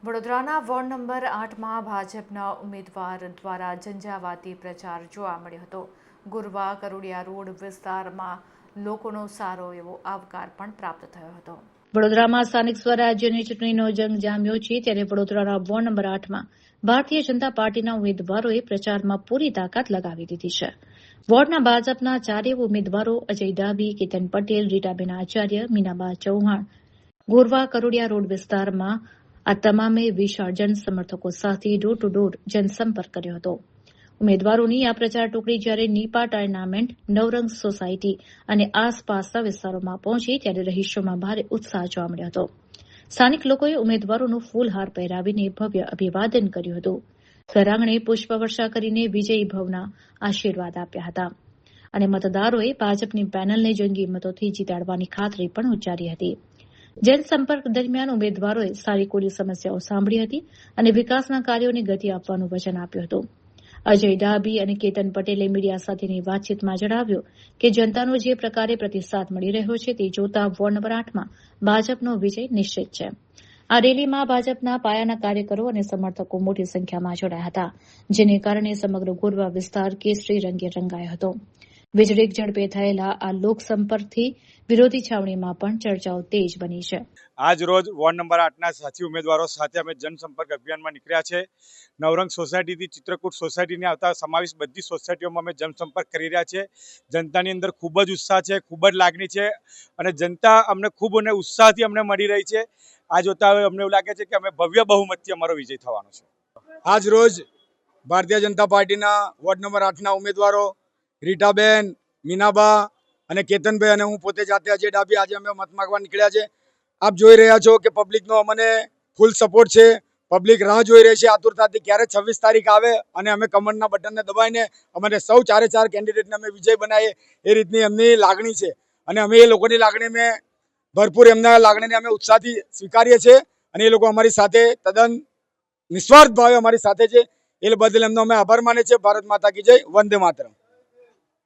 વડોદરાના ward number 8માં ભાજપના ઉમેદવાર દ્વારા ઝંઝાવાતી પ્રચાર જોવા મળ્યો હતો। ગુરવા કરોડિયા રોડ વિસ્તારમાં લોકોનો સારો એવો આવકાર પણ પ્રાપ્ત થયો હતો। વડોદરામાં સ્થાનિક સ્વરાજ્યની ચૂંટણીનો જંગ જામ્યો છે, ત્યારે વડોદરાના વોર્ડ નંબર 8માં ભારતીય જનતા પાર્ટીના ઉમેદવારોએ પ્રચારમાં પૂરી તાકાત લગાવી દીધી છે। વોર્ડના ભાજપના ચારેય ઉમેદવારો અજય ડાભી, કેતન પટેલ, રીટાબેન આચાર્ય, મીનાબા ચૌહાણ ગોરવા કરોડિયા રોડ વિસ્તારમાં આ તમામે વિશાળ જનસમર્થકો સાથે ડોર ટુ ડોર જનસંપર્ક કર્યો હતો। ઉમેદવારોની આ પ્રચાર ટુકડી જ્યારે નીપા ટર્નામેન્ટ, નવરંગ સોસાયટી અને આસપાસના વિસ્તારોમાં પહોંચી ત્યારે રહીશોમાં ભારે ઉત્સાહ જોવા મળ્યો હતો। સ્થાનિક લોકોએ ઉમેદવારોનું ફૂલહાર પહેરાવીને ભવ્ય અભિવાદન કર્યું હતું। ઘર આંગણે પુષ્પવર્ષા કરીને વિજયી ભવના આશીર્વાદ આપ્યા હતા અને મતદારોએ ભાજપની પેનલને જંગી મતોથી જીતાડવાની ખાતરી પણ ઉચ્ચારી હતી। જનસંપર્ક દરમિયાન ઉમેદવારોએ સ્થાનિકોની સમસ્યાઓ સાંભળી હતી અને વિકાસના કાર્યોને ગતિ આપવાનું વચન આપ્યું હતું। અજય ડાભી અને કેતન પટેલે મીડિયા સાથેની વાતચીતમાં જણાવ્યું કે જનતાનો જે પ્રકારે પ્રતિસાદ મળી રહ્યો છે તે જોતા વોર્ડ નંબર 8માં ભાજપનો વિજય નિશ્ચિત છે। આ રેલીમાં ભાજપના પાયાના કાર્યકરો અને સમર્થકો મોટી સંખ્યામાં જોડાયા હતા, જેને કારણે સમગ્ર ગોરવા વિસ્તાર કેસરી રંગે રંગાયો હતો। વીજળીક ઝડપે થયેલા આ લોકસંપર્કથી વિરોધી છાવણીમાં પણ ચર્ચાઓ તેજ બની છે। આજ રોજ વોર્ડ નંબર 8ના સાથી ઉમેદવારો સાથે અમે જનસંપર્ક અભિયાનમાં નીકળ્યા છે। નવરંગ સોસાયટીથી ચિત્રકૂટ સોસાયટીની આવતા સમાવેશ બધી સોસાયટીઓમાં અમે જનસંપર્ક કરી રહ્યા છીએ। જનતાની અંદર ખૂબ જ ઉત્સાહ છે, ખૂબ જ લાગણી છે અને જનતા અમને ખૂબ અને ઉત્સાહથી અમને મળી રહી છે। આ જોતા અમને એવું લાગે છે કે અમે ભવ્ય બહુમતથી અમારો વિજય થવાનો છે। આજ રોજ ભારતીય જનતા પાર્ટીના વોર્ડ નંબર 8ના ઉમેદવારો રીટાબેન, મીનાબા અને કેતનભાઈ અને હું પોતે જાતે અજય ડાભી આજે અમે મત માંગવા નીકળ્યા છે। આપ જોઈ રહ્યા છો કે પબ્લિકનો અમને ફૂલ સપોર્ટ છે। પબ્લિક રાહ જોઈ રહી છે આતુરતાથી ક્યારે 26 તારીખ આવે અને અમે કમળના બટનને દબાવીને અમારે સૌ ચારે ચાર કેન્ડિડેટને અમે વિજય બનાવીએ એ રીતની એમની લાગણી છે અને અમે એ લોકોની લાગણીને ભરપૂર એમના લાગણીને અમે ઉત્સાહથી સ્વીકારીએ છીએ અને એ લોકો અમારી સાથે તદ્દન નિસ્વાર્થ ભાવે અમારી સાથે છે। એ બદલ એમનો અમે આભાર માનીએ છીએ। ભારત માતા કી જય, વંદે માતરમ।